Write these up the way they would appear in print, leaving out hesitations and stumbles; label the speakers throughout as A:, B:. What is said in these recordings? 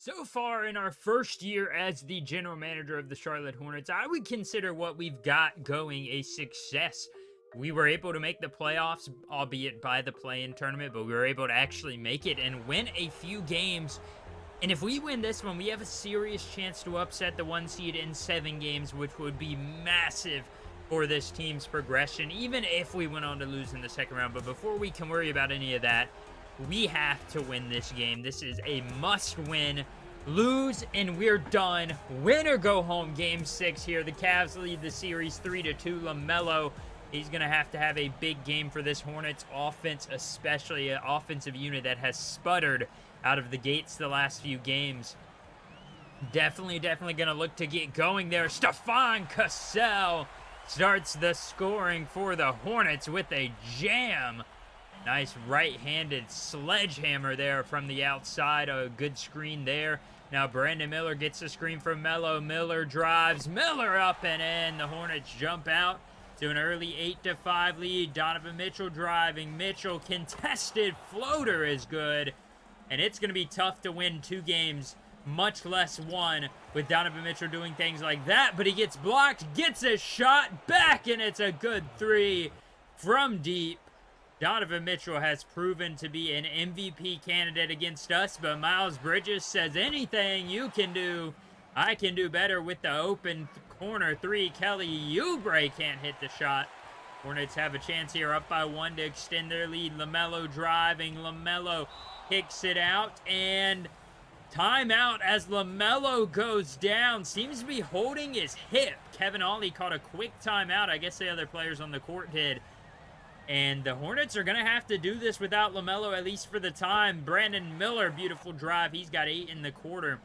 A: So far in our first year as the general manager of the Charlotte Hornets, I would consider what we've got going a success. We were able to make the playoffs, albeit by the play-in tournament, but we were able to actually make it and win a few games. And if we win this one, we have a serious chance to upset the 1 seed in 7 games, which would be massive for this team's progression, even if we went on to lose in the second round. But before we can worry about any of that, we have to win this game. This is a must-win. Lose and we're done. Win or go home. Game 6 here. The Cavs lead the series 3-2. LaMelo, he's going to have a big game for this Hornets offense, especially an offensive unit that has sputtered out of the gates the last few games. Definitely going to look to get going there. Stephon Cassell starts the scoring for the Hornets with a jam. Nice right-handed sledgehammer there from the outside. A good screen there. Now Brandon Miller gets the screen from Melo. Miller drives. Miller up and in. The Hornets jump out to an early 8-5 lead. Donovan Mitchell driving. Mitchell contested floater is good. And it's going to be tough to win 2 games, much less 1, with Donovan Mitchell doing things like that. But he gets blocked, gets a shot back, and it's a good 3 from deep. Donovan Mitchell has proven to be an MVP candidate against us, but Miles Bridges says anything you can do, I can do better with the open corner 3. Kelly Oubre can't hit the shot. Hornets have a chance here, up by 1 to extend their lead. LaMelo driving. LaMelo kicks it out, and timeout as LaMelo goes down. Seems to be holding his hip. Kevin Ollie caught a quick timeout. I guess the other players on the court did. And the Hornets are going to have to do this without LaMelo, at least for the time. Brandon Miller, beautiful drive. He's got 8 in the quarter.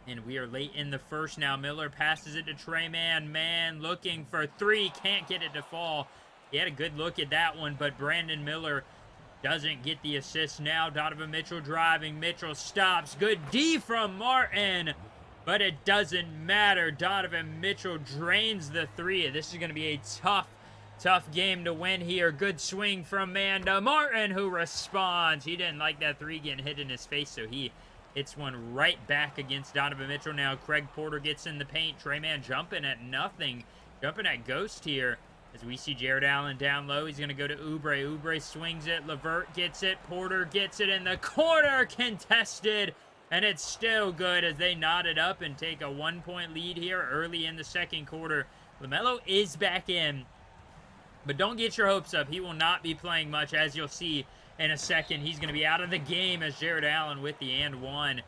A: And we are late in the first now. Miller passes it to Trey Mann. Mann looking for 3. Can't get it to fall. He had a good look at that one, but Brandon Miller doesn't get the assist now. Donovan Mitchell driving. Mitchell stops. Good D from Martin. But it doesn't matter. Donovan Mitchell drains the 3. This is going to be a tough game to win here. Good swing from Manda Martin, who responds. He didn't like that 3 getting hit in his face, so he hits one right back against Donovan Mitchell. Now Craig Porter gets in the paint. Trey Mann jumping at nothing. Jumping at ghost here as we see Jared Allen down low. He's going to go to Oubre. Oubre swings it. LeVert gets it. Porter gets it in the corner. Contested. And it's still good as they knot it up and take a 1-point lead here early in the second quarter. LaMelo is back in. But don't get your hopes up. He will not be playing much, as you'll see in a second. He's going to be out of the game as Jared Allen with the and 1.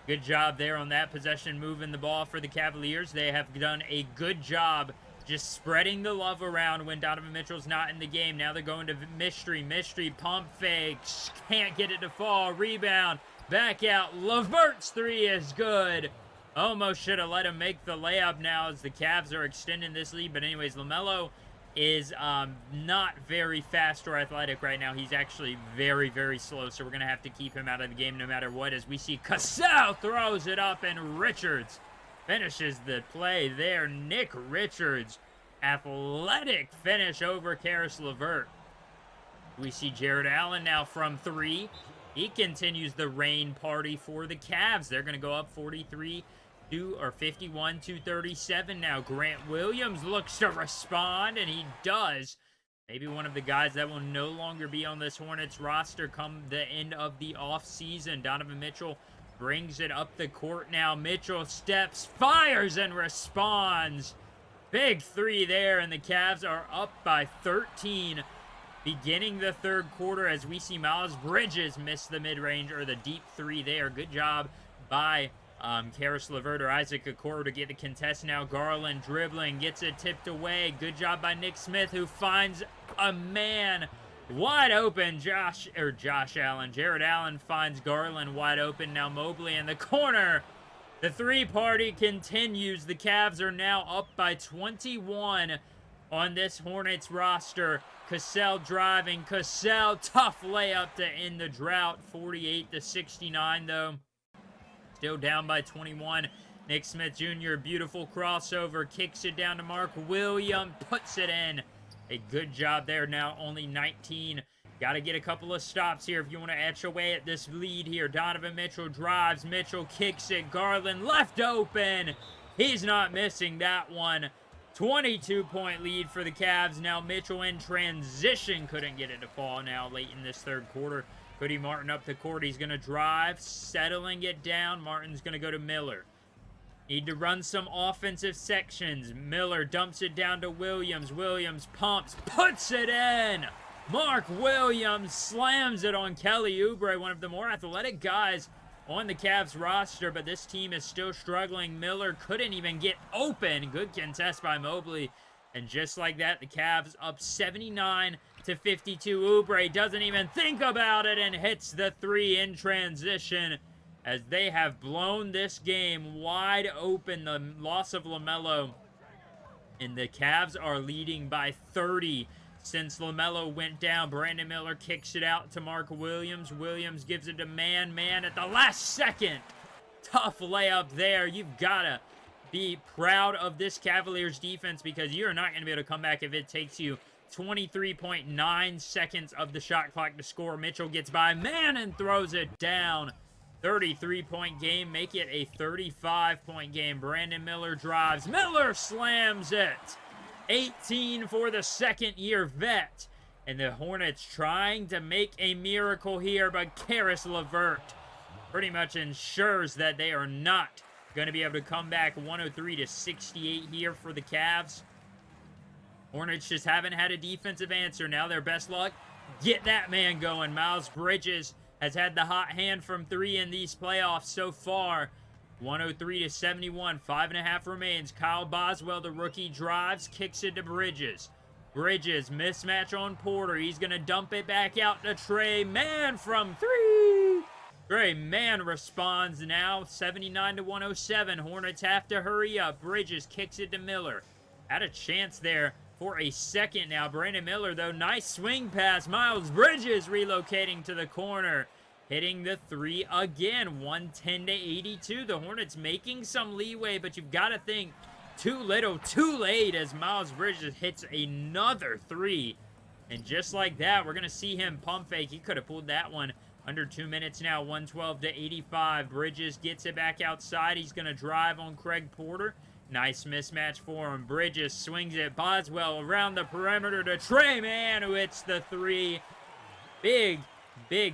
A: Good job there on that possession, moving the ball for the Cavaliers. They have done a good job just spreading the love around when Donovan Mitchell's not in the game. Now they're going to Mystery. Mystery pump fakes. Can't get it to fall. Rebound. Back out. LeVert's 3 is good. Almost should have let him make the layup now as the Cavs are extending this lead. But anyways, LaMelo is not very fast or athletic right now. He's actually very slow, so we're going to have to keep him out of the game no matter what, as we see Cassell throws it up, and Richards finishes the play there. Nick Richards, athletic finish over Karis LeVert. We see Jared Allen now from 3. He continues the rain party for the Cavs. They're going to go up 51-37 now. Grant Williams looks to respond, and he does. Maybe one of the guys that will no longer be on this Hornets roster come the end of the offseason. Donovan Mitchell brings it up the court now. Mitchell steps, fires, and responds. Big 3 there, and the Cavs are up by 13. Beginning the third quarter as we see Miles Bridges miss the mid-range, or the deep 3 there. Good job by Karis LeVert or Isaac Okoro to get the contest now. Garland dribbling, gets it tipped away. Good job by Nick Smith, who finds a man wide open. Josh Allen. Jared Allen finds Garland wide open. Now Mobley in the corner. The 3 party continues. The Cavs are now up by 21 on this Hornets roster. Cassell driving. Cassell, tough layup to end the drought. 48-69 though. Still down by 21. Nick Smith Jr., beautiful crossover, kicks it down to Mark Williams, puts it in. A good job there. Now only 19 Got to get a couple of stops here if you want to etch away at this lead here. Donovan Mitchell drives. Mitchell kicks it. Garland left open. He's not missing that one. 22-point lead for the Cavs. Now Mitchell in transition. Couldn't get it to fall now late in this third quarter. Cody Martin up the court. He's going to drive. Settling it down. Martin's going to go to Miller. Need to run some offensive sections. Miller dumps it down to Williams. Williams pumps. Puts it in. Mark Williams slams it on Kelly Oubre, one of the more athletic guys on the Cavs roster, but this team is still struggling. Miller couldn't even get open. Good contest by Mobley. And just like that, the Cavs up 79-52. Oubre doesn't even think about it and hits the three in transition as they have blown this game wide open. The loss of LaMelo, and the Cavs are leading by 30 since LaMelo went down. Brandon Miller kicks it out to Mark Williams. Williams gives it to man at the last second. Tough layup there. You've got to be proud of this Cavaliers defense because you're not going to be able to come back if it takes you 23.9 seconds of the shot clock to score. Mitchell gets by man and throws it down. 33-point game. Make it a 35-point game. Brandon Miller drives. Miller slams it. 18 for the second-year vet. And the Hornets trying to make a miracle here, but Karis LeVert pretty much ensures that they are not going to be able to come back. 103-68 here for the Cavs. Hornets just haven't had a defensive answer. Now their best luck, get that man going. Miles Bridges has had the hot hand from three in these playoffs so far. 103-71, 5.5 remains. Kyle Boswell, the rookie, drives, kicks it to Bridges. Bridges, mismatch on Porter. He's going to dump it back out to Trey Mann from three. Trey Mann responds now, 79-107. Hornets have to hurry up. Bridges kicks it to Miller. Had a chance there for a second now. Brandon Miller, though, nice swing pass. Miles Bridges relocating to the corner. Hitting the three again, 110-82. The Hornets making some leeway, but you've got to think too little, too late as Miles Bridges hits another three. And just like that, we're going to see him pump fake. He could have pulled that one under 2 minutes now, 112-85. Bridges gets it back outside. He's going to drive on Craig Porter. Nice mismatch for him. Bridges swings it. Boswell around the perimeter to Trey Mann, who hits the three. Big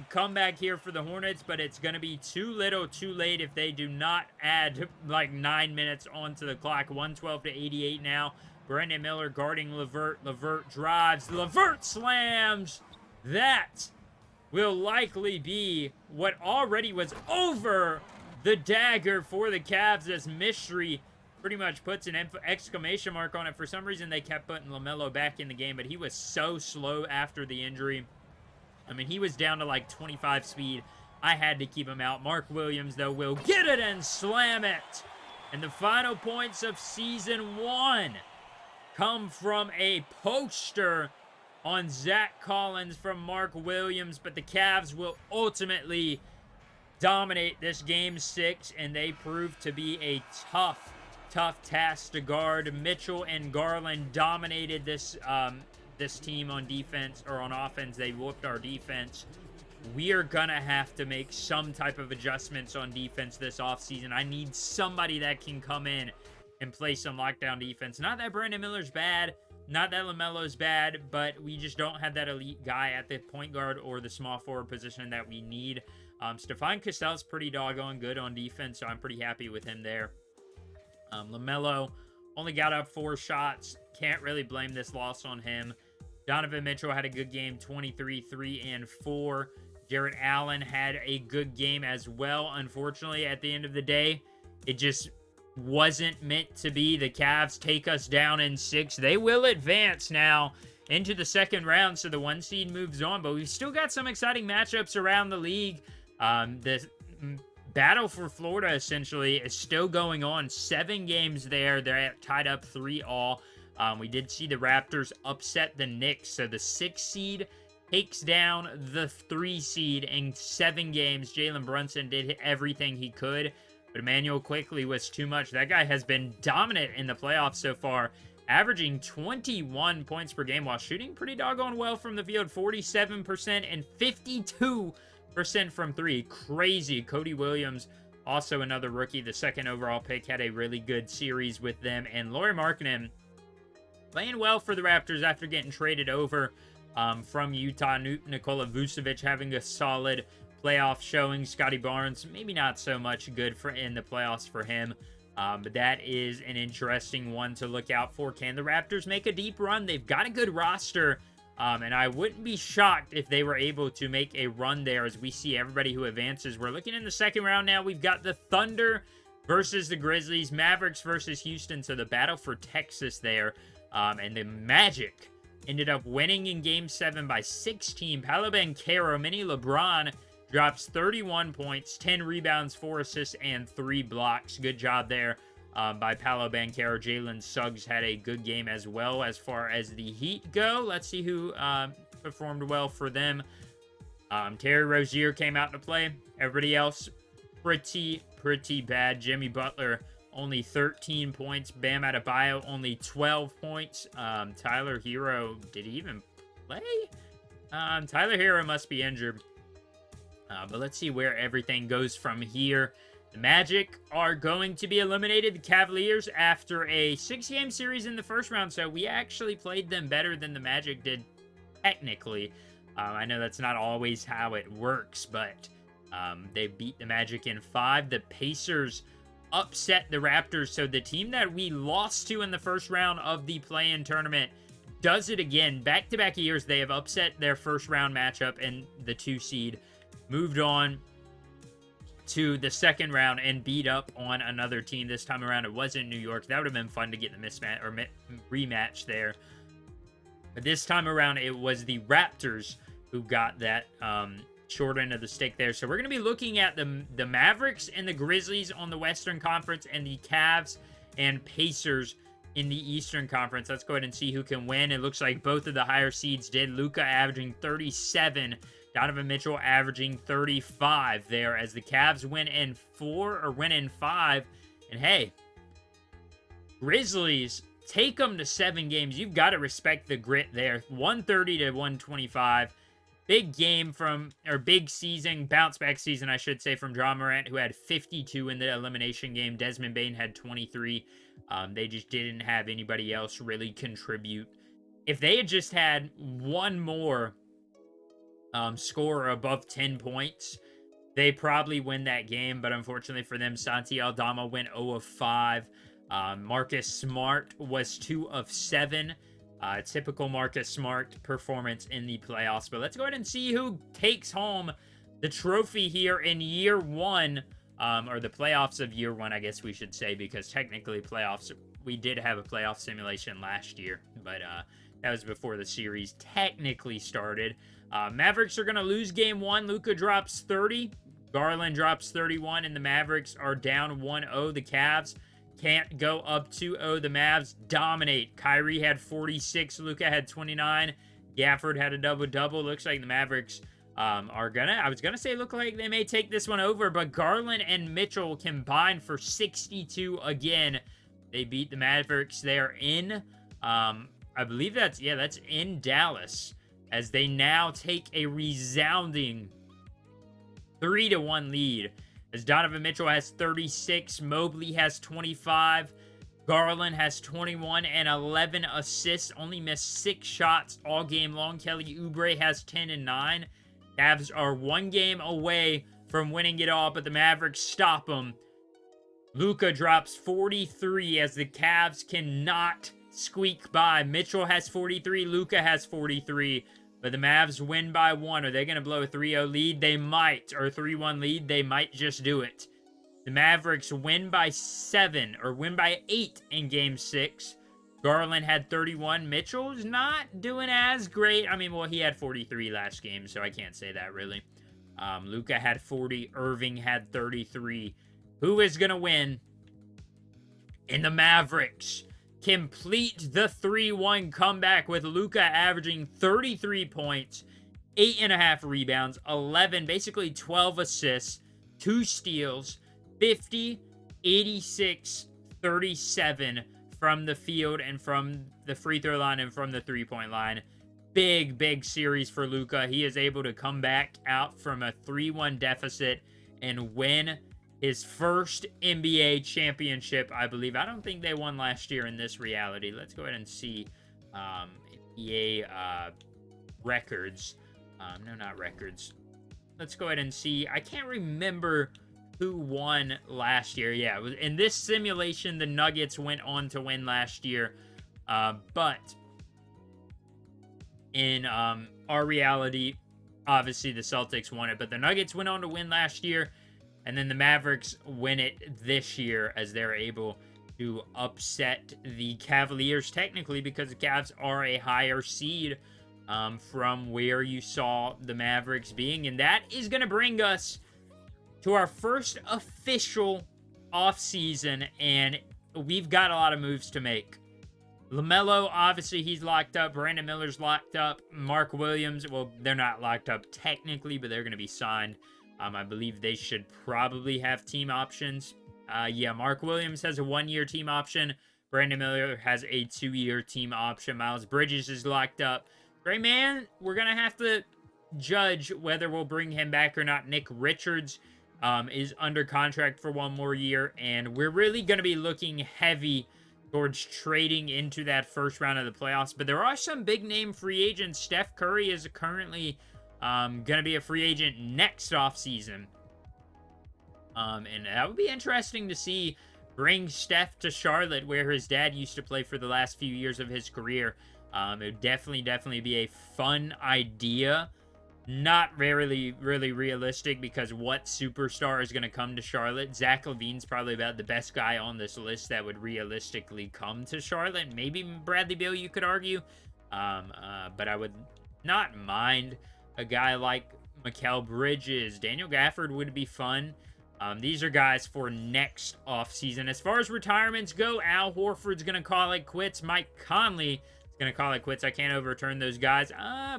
A: comeback here for the Hornets, but it's going to be too little, too late if they do not add like 9 minutes onto the clock. 112-88 now. Brandon Miller guarding LeVert. LeVert drives. LeVert slams. That will likely be what already was over the dagger for the Cavs as Mystery pretty much puts an exclamation mark on it. For some reason, they kept putting LaMelo back in the game, but he was so slow after the injury. I mean, he was down to like 25 speed. I had to keep him out. Mark Williams, though, will get it and slam it. And the final points of Season 1 come from a poster on Zach Collins from Mark Williams. But the Cavs will ultimately dominate this Game 6, and they prove to be a tough task to guard. Mitchell and Garland dominated this team on defense, or on offense. They whooped our defense. We are gonna have to make some type of adjustments on defense this offseason. I need somebody that can come in and play some lockdown defense. Not that Brandon Miller's bad, not that LaMelo's bad, but we just don't have that elite guy at the point guard or the small forward position that we need. Stephon Castell's pretty doggone good on defense, so I'm pretty happy with him there. LaMelo only got up 4 shots. Can't really blame this loss on him. Donovan Mitchell had a good game, 23, 3, and 4. Jarrett Allen had a good game as well. Unfortunately, at the end of the day, it just wasn't meant to be. The Cavs take us down in 6. They will advance now into the second round, so the 1 seed moves on. But we've still got some exciting matchups around the league. The battle for Florida, essentially, is still going on. 7 games there. They're tied up 3-all. We did see the Raptors upset the Knicks, so the 6 seed takes down the 3 seed in 7 games. Jalen Brunson did everything he could, but Emmanuel Quickley was too much. That guy has been dominant in the playoffs so far. averaging 21 points per game while shooting pretty doggone well from the field, 47% and 52% from three. Crazy. Cody Williams, also another rookie, the second overall pick, had a really good series with them. And Lauri Markkanen playing well for the Raptors after getting traded over from Utah. Nikola Vucevic having a solid playoff showing. Scotty Barnes, maybe not so much good in the playoffs for him. But that is an interesting one to look out for. Can the Raptors make a deep run? They've got a good roster. And I wouldn't be shocked if they were able to make a run there as we see everybody who advances. We're looking in the second round now. We've got the Thunder versus the Grizzlies, Mavericks versus Houston. So the battle for Texas there. And the Magic ended up winning in Game 7 by 16. Paolo Banchero, mini LeBron, drops 31 points, 10 rebounds, 4 assists, and 3 blocks. Good job there by Paolo Banchero. Jalen Suggs had a good game as well as far as the Heat go. Let's see who performed well for them. Terry Rozier came out to play. Everybody else, pretty bad. Jimmy Butler, only 13 points. Bam Adebayo, only 12 points. Tyler Hero, did he even play? Tyler Hero must be injured. But let's see where everything goes from here. The Magic are going to be eliminated. The Cavaliers, after a 6-game series in the first round, so we actually played them better than the Magic did, technically. I know that's not always how it works, but they beat the Magic in 5. The Pacers upset the Raptors, so the team that we lost to in the first round of the play-in tournament does it again. Back-to-back years, they have upset their first-round matchup and the 2 seed. Moved on to the second round and beat up on another team. This time around, it wasn't New York. That would have been fun to get the mismatch or rematch there. But this time around, it was the Raptors who got that short end of the stick there. So we're going to be looking at the Mavericks and the Grizzlies on the Western Conference and the Cavs and Pacers in the Eastern Conference. Let's go ahead and see who can win. It looks like both of the higher seeds did. Luka averaging 37. Donovan Mitchell averaging 35 there as the Cavs win in 4 or win in 5. And hey, Grizzlies take them to 7 games. You've got to respect the grit there. 130 to 125. Big game big season, bounce back season, I should say, from Ja Morant, who had 52 in the elimination game. Desmond Bane had 23. They just didn't have anybody else really contribute. If they had just had one more score above 10 points, they probably win that game, but unfortunately for them, Santi Aldama went 0 of 5. Marcus Smart was 2 of 7. Typical Marcus Smart performance in the playoffs. But let's go ahead and see who takes home the trophy here in year 1, or the playoffs of year 1, I guess we should say, because technically playoffs, we did have a playoff simulation last year, but that was before the series technically started. Mavericks are going to lose game 1. Luka drops 30. Garland drops 31, and the Mavericks are down 1-0. The Cavs can't go up 2-0. The Mavs dominate. Kyrie had 46. Luka had 29. Gafford had a double-double. Looks like the Mavericks I was gonna say look like they may take this one over, but Garland and Mitchell combined for 62 again. They beat the Mavericks there in, I believe that's in Dallas, as they now take a resounding 3-1 lead, as Donovan Mitchell has 36, Mobley has 25, Garland has 21 and 11 assists, only missed 6 shots all game long. Kelly Oubre has 10 and 9. Cavs are 1 game away from winning it all, but the Mavericks stop them. Luka drops 43 as the Cavs cannot squeak by. Mitchell has 43, Luka has 43, but the Mavs win by 1. Are they going to blow a 3-0 lead? They might, or 3-1 lead. They might just do it. The Mavericks win by 7, or win by 8 in Game 6. Garland had 31. Mitchell's not doing as great. I mean, well, he had 43 last game, so I can't say that really. Luka had 40. Irving had 33. Who is going to win? And the Mavericks complete the 3-1 comeback with Luka averaging 33 points, 8.5 rebounds, basically 12 assists, 2 steals, 50, 86, 37, from the field and from the free throw line and from the three-point line. Big series for Luka. He is able to come back out from a 3-1 deficit and win his first NBA championship, I believe. I don't think they won last year in this reality. Let's go ahead and see NBA records. No, not records. Let's go ahead and see. I can't remember who won last year. Yeah, in this simulation, the Nuggets went on to win last year. But in our reality, obviously the Celtics won it. But the Nuggets went on to win last year. And then the Mavericks win it this year as they're able to upset the Cavaliers, technically, because the Cavs are a higher seed from where you saw the Mavericks being. And that is going to bring us to our first official offseason, and we've got a lot of moves to make. LaMelo, obviously, he's locked up. Brandon Miller's locked up. Mark Williams, well, they're not locked up technically, but they're going to be signed. I believe they should probably have team options. Yeah, Mark Williams has a 1-year team option. Brandon Miller has a 2-year team option. Miles Bridges is locked up. Great man, we're going to have to judge whether we'll bring him back or not. Nick Richards is under contract for 1 more year, and we're really going to be looking heavy towards trading into that first round of the playoffs. But there are some big-name free agents. Steph Curry is currently going to be a free agent next offseason. And that would be interesting to see. Bring Steph to Charlotte, where his dad used to play for the last few years of his career. It would definitely be a fun idea. Not really realistic, because what superstar is going to come to Charlotte? Zach LaVine's probably about the best guy on this list that would realistically come to Charlotte. Maybe Bradley Beal, you could argue. But I would not mind a guy like Mikal Bridges. Daniel Gafford would be fun. These are guys for next offseason. As far as retirements go, Al Horford's going to call it quits. Mike Conley is going to call it quits. I can't overturn those guys.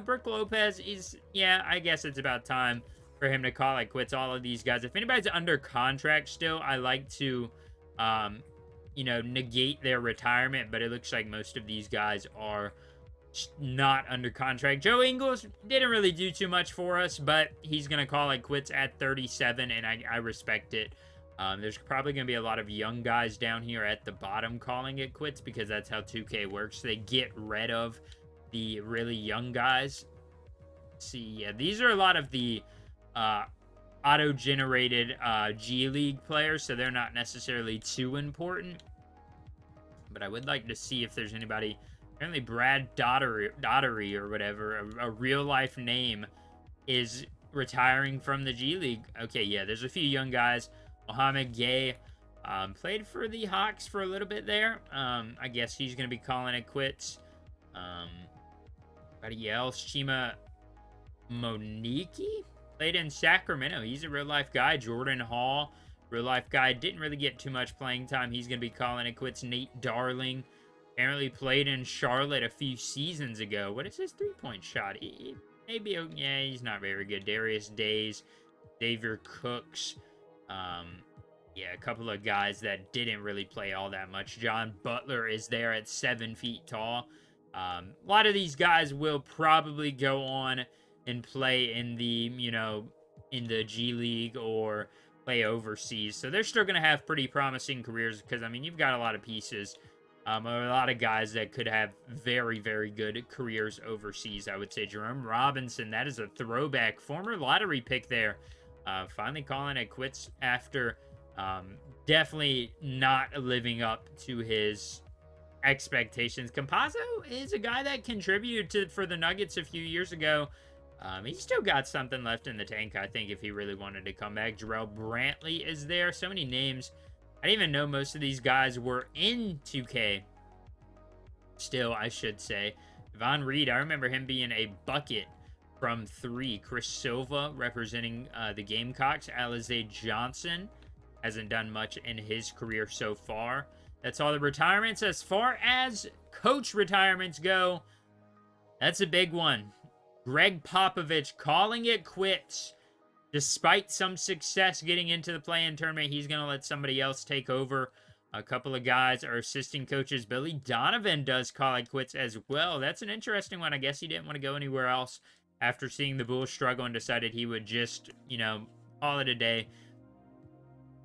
A: Brook Lopez is, yeah, I guess it's about time for him to call it quits. All of these guys. If anybody's under contract still, I like to, negate their retirement. But it looks like most of these guys are not under contract. Joe Ingles didn't really do too much for us, but he's going to call it quits at 37, and I respect it. There's probably going to be a lot of young guys down here at the bottom calling it quits, because that's how 2K works. They get rid of the really young guys. See, yeah, these are a lot of the auto-generated G League players, so they're not necessarily too important. But I would like to see if there's anybody. Apparently Brad Daugherty or whatever, a real-life name, is retiring from the G League. Okay, yeah, there's a few young guys. Mohamed Gay played for the Hawks for a little bit there. I guess he's going to be calling it quits. Anybody else? Chima Moniki played in Sacramento. He's a real-life guy. Jordan Hall, real-life guy. Didn't really get too much playing time. He's going to be calling it quits. Nate Darling apparently played in Charlotte a few seasons ago. What is his three-point shot? Maybe, yeah, he's not very good. Darius Days, Xavier Cooks. Yeah, a couple of guys that didn't really play all that much. John Butler is there at 7 feet tall. A lot of these guys will probably go on and play in the, in the G League or play overseas. So they're still going to have pretty promising careers, because, you've got a lot of pieces. A lot of guys that could have very good careers overseas. I would say Jerome Robinson, that is a throwback. Former lottery pick there. Finally calling it quits after definitely not living up to his expectations. Campazzo is a guy that contributed for the Nuggets a few years ago. He's still got something left in the tank, I think, if he really wanted to come back. Jarrell Brantley is there. So many names. I didn't even know most of these guys were in 2K. Still, I should say. Von Reed, I remember him being a bucket from 3. Chris Silva representing the Gamecocks. Alize Johnson hasn't done much in his career so far. That's all the retirements. As far as coach retirements go, that's a big one. Greg Popovich calling it quits. Despite some success getting into the play-in tournament, he's going to let somebody else take over. A couple of guys are assistant coaches. Billy Donovan does call it quits as well. That's an interesting one. I guess he didn't want to go anywhere else after seeing the Bulls struggle and decided he would just, call it a day.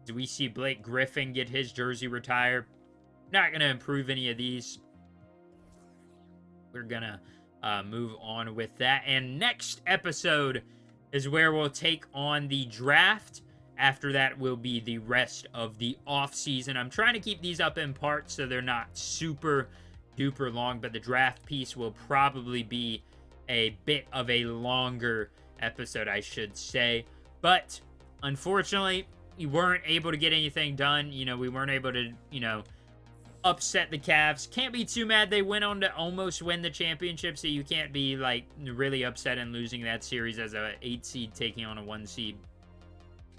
A: Do we see Blake Griffin get his jersey retired? Not going to improve any of these. We're going to move on with that. And next episode is where we'll take on the draft. After that will be the rest of the offseason. I'm trying to keep these up in parts so they're not super duper long, but the draft piece will probably be a bit of a longer episode, I should say. But unfortunately, we weren't able to get anything done. We weren't able to, upset the Cavs. Can't be too mad. They went on to almost win the championship, so you can't be, really upset in losing that series as a 8 seed taking on a 1 seed.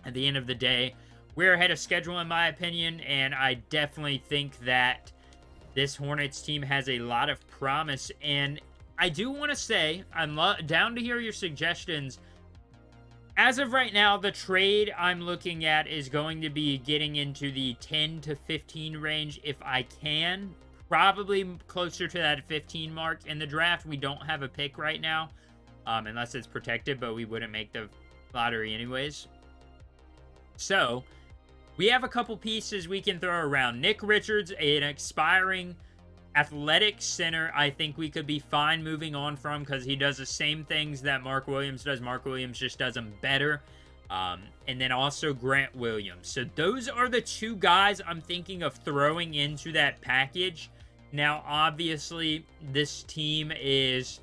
A: At the end of the day, we're ahead of schedule in my opinion, and I definitely think that this Hornets team has a lot of promise. And I do want to say, I'm down to hear your suggestions. As of right now, the trade I'm looking at is going to be getting into the 10 to 15 range if I can. Probably closer to that 15 mark. In the draft, we don't have a pick right now, unless it's protected, but we wouldn't make the lottery anyways. So, we have a couple pieces we can throw around. Nick Richards, an expiring athletic center, I think we could be fine moving on from because he does the same things that Mark Williams does. Mark Williams just does them better. And then also Grant Williams. So, those are the two guys I'm thinking of throwing into that package. Now, obviously, this team is,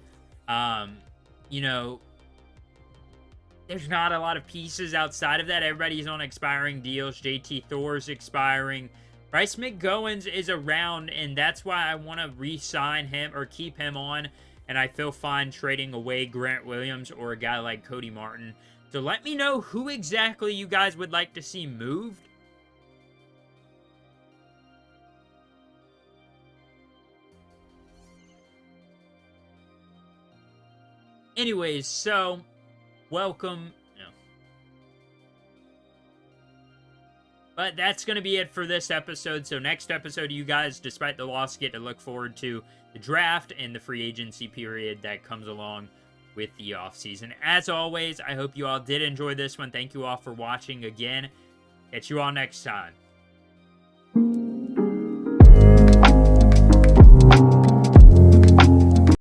A: there's not a lot of pieces outside of that. Everybody's on expiring deals. JT Thor's expiring. Bryce McGowan's is around, and that's why I want to re-sign him or keep him on. And I feel fine trading away Grant Williams or a guy like Cody Martin. So let me know who exactly you guys would like to see moved. Anyways, so welcome. But that's going to be it for this episode. So next episode, you guys, despite the loss, get to look forward to the draft and the free agency period that comes along with the offseason. As always, I hope you all did enjoy this one. Thank you all for watching again. Catch you all next time.